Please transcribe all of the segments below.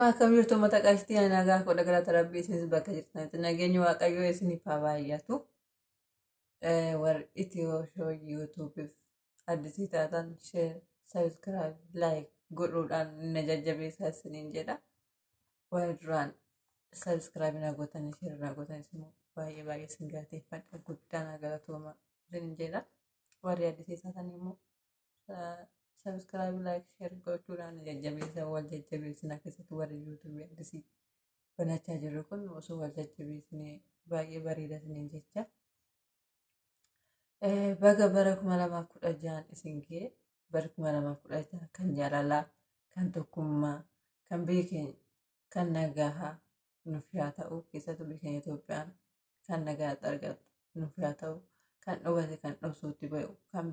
Akkam jirtu uummata qaashtii ani nagaa godha galata rabbii isinis bakka jirtanitti nageenyi waaqayyoo isiniif haa baay'atu. Warri itiyoo shoo yuutuubiif addisii taatan sheer sabiskiraayib laayik godhuudhaan na jajjabeessaa isiniin jedha. Warri duraan sabiskiraayib na gootan sheer na gootan immoo baay'ee baay'ee isin galateeffadha guddaan galatooma isiniin jedha. Warri addisii taatan immoo sabiskiraayib laayik sheer gochuudhaan na jajjabeessaa wal jajjabeessinaa keessatti warri yuutuubii addisii banachaa jirru kun osoo wal jajjabeessinee baay'ee bareeda isiniin jecha. Baga bara 2016 isin ga'e bara 2016 kan jaalalaa kan tokkummaa kan biyya keenya kan nagaa nuuf haa ta'u keessattuu biyya keenya Itoophiyaan kan nagaa argatu nuuf haa ta'u kan dhugate kan dhoksuutti bahu kan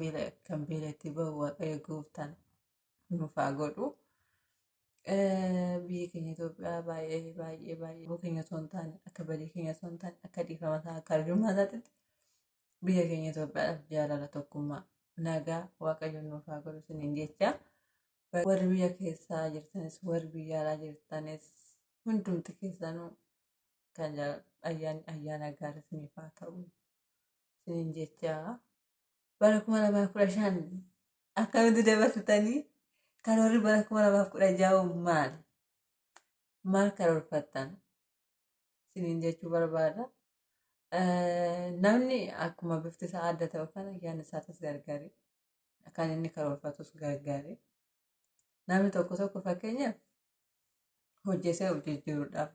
beelatti bahu waaqayyo gooftaan nuuf haa godhu. Biyya keenya Itoophiyaa baay'ee baay'ee baay'ee biyya keenya osoo hin taane akka badii keenya osoo hin taane akka dhiifama isaa akka arjummaa isaatitti biyya keenya Itoophiyaadhaaf jaalala tokkummaa nagaa waaqayyoon nuuf haa godhu isiniin jecha. Warri biyya keessaa jirtanis warri biyya alaa jirtanis hundumti keessanuu kan ayyaana gaarii isiniif haa ta'u isiniin jecha. Bara 2015 akkamitti dabarsitanii karoorri bara 2016 maal karoorfattan isiniin jechuu barbaada. Namni akkuma bifti isaa adda ta'u kana ayyaana isaatis gargaari. Kan inni karoorfatus gargaari. Namni tokko fakkeenyaaf hojjetee of jijjiiruudhaaf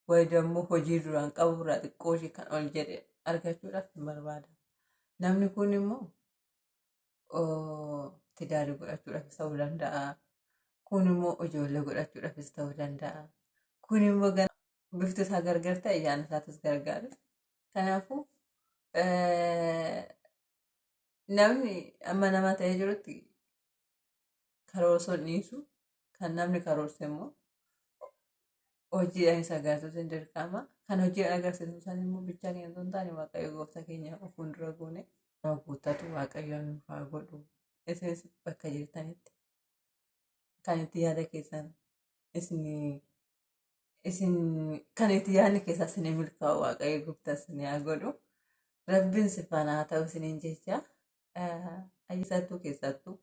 wayii immoo hojii duraan qabu irraa xiqqoo ishee kan ol jedhe argachuudhaaf barbaada. Namni kun immoo tidaarii godhachuudhaafis ta'uu danda'a. Kun immoo ijoollee godhachuudhaafis ta'uu danda'a. Kun immoo bifti isaa gargar ta'e ayyaana isaatis gargaari. Kanaafuu namni amma nama ta'ee jirutti karoorsuu dhiisu kan namni karoorse immoo hojiidhaan isa agarsiisu hin dirqama. Kan hojiidhaan agarsiisu san immoo bichaa keenya osoo hin taane waaqayyo gooftaa keenya of fuuldura goone nama guuttatu waaqayyoon nuuf haa godhu. Isinis bakka jirtanitti kan itti yaada keessan isin kan itti yaadni keessaa isin milkaa'u waaqayyo gooftaa isin haa godhu. Rabbiin si faana haa ta'u isiniin jecha. Ayyisattuu keessattuu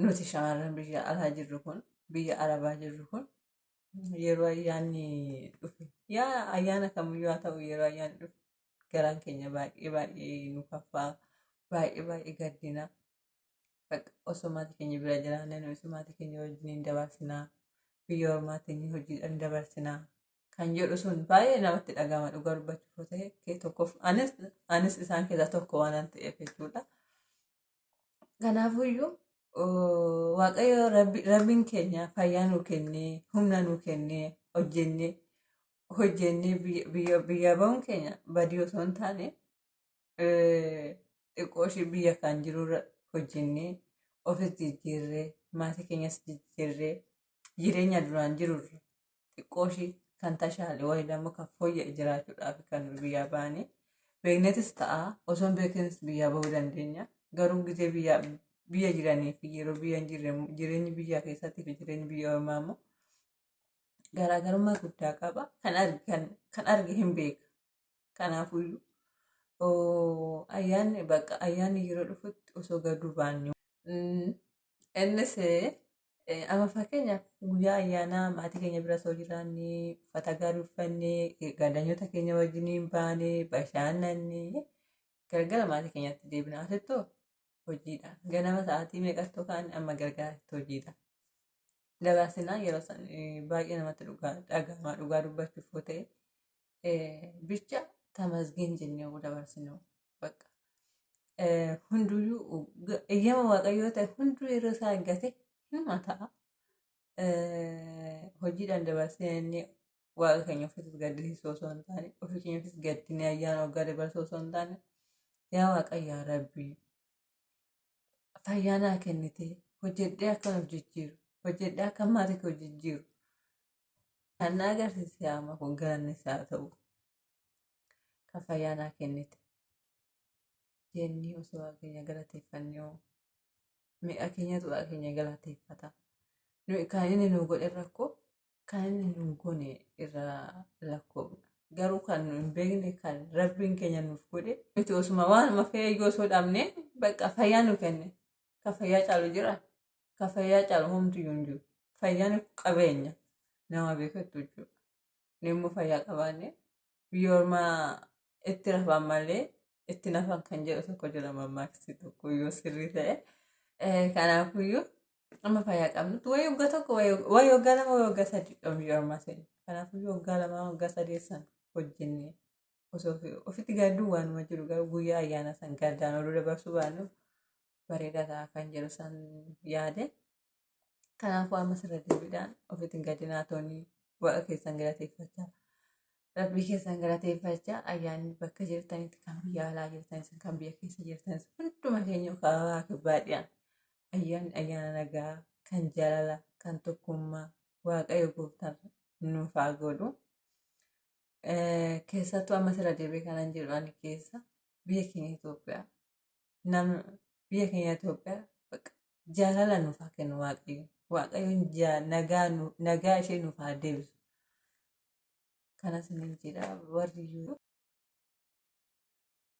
nuti shamarran biyya alaa jirru kun biyya arabaa jirru kun yeroo ayyaanni dhufe ayyaana kamiyyuu haa ta'u yeroo ayyaanni dhufe garaan keenya baay'ee baay'ee nu kaffaa baay'ee baay'ee gaddina. Osoo maatii keenya bira jiraanne nuyi maatii keenya wajjin dabarsinaa biyya ormaatiin hojiidhaan dabarsinaa kan jedhu sun baay'ee namatti dhagahama dhugaa dubbachuuf ta'e tokkoof anis isaan keessaa tokko waan ta'eef jechuudha. Kanaafuyyuu waaqayyo rabbiin keenya fayyaa nuu kennee humna nuu kennee hojjennee biyya bahuun keenya badii osoo hin taane xiqqoo ishee biyya kan jirurra hojjennee ofis jijjiirree maatii keenyas jijjiirree jireenya duraan jirurra xiqqoo ishee kan tashaale wayii immoo kan fooyya'e jiraachuudhaaf kan biyyaa baane beeknetis ta'a osoo hin beeknes biyyaa bahuu dandeenya. Garuu gisee biyya jiranii fi yeroo biyya hin jirre jireenyi biyya keessatti fi jireenyi biyya ormaa immoo garaagarummaa guddaa qaba. Kan arge hin beeka. Kanaafuu ayyaanni yeroo dhufutti osoo gaduu baanne. Innis amma fakkeenyaaf guyyaa ayyaanaa maatii keenya bira osoo jiraannee uffata gaarii uffannee gaadanyota keenya wajjiniin baanee bashannannee galgala maatii keenyatti deebina. Asittoo hojiidha. Ganama sa'aatii meeqatti kaan amma galgalaatti hojiidha. Dabarsinaa yeroo san baay'ee namatti dhagahama dhugaa dubbachuuf yoo ta'e bicha tamasgeen jennee dabarsinuu bakka. Hunduyyuu eeyyama waaqayyoo ta'e hunduu yeroo isaa eeggate hima ta'a. Hojiidhaan dabarsinee waaqa keenya ofiis gaddisiisuu osoo hin taane ofii keenya ofiis gaddinee ayyaana waggaa dabarsuu osoo hin taane yaa waaqayyaa rabbii fayyaa naa kennite hojjedhee akkan of jijjiiru hojjedhee akka maatii koo jijjiiru kan na agarsiise amma kun galanni isaa ta'u kan fayyaa naa kennite jennee osoo waaqa keenya galateeffannee mi'a keenyatu waaqa keenya galateeffata. Kan inni nu godhe rakkoo kan inni nuun goone irraa lakkoofna. Garuu kan nu hin beekne kan rabbiin keenya nuuf godhe nuti osuma waanuma fe'ee osoo dhabne bakka fayyaa nu kenne. Kan fayyaa caalu jira. Kan fayyaa caalu homtuyyuu hin jiru. Fayyaan qabeenya nama beekatu jechuudha. Inni immoo fayyaa qabaanne biyya ormaa itti rafan malee itti nafan kan jedhu tokko jira mammaaksi tokko yoo sirrii ta'e. Kanaafiyyuu amma fayyaa qabnutti wayii waggaa tokko wayii waggaa lama wayii waggaa sadii qabnu biyya ormaa seenu. Kanaafiyyuu waggaa lamaa waggaa sadeessan hojjennee osoo ofitti gadduu waanuma jiru garuu guyyaa ayyaana san gaddaan oduu dabarsuu baannu bareedaa ta'a kan jedhu san yaade. Kanaafuu amma sirra deebiidhaan ofitti hin gaddinaa toonii waaqa keessan galateeffachaa. Rabbii keessan galateeffachaa ayyaanni bakka jirtanitti kan biyya alaa jirtanis kan biyya keessa jirtanis hunduma keenya kaabaa kibbaadhiyaan ayyaana nagaa kan jaalala kan tokkummaa waaqayyo gooftaan nuuf haa godhu. Keessattuu amma sirra deebi'ee kanan jedhu ani keessa biyya keenya Itoophiyaa biyya keenya Itoophiyaa jaalala nuuf haa kennu waaqayyoon nagaa ishee nuuf haa deebisu. Kanas ni jedha warri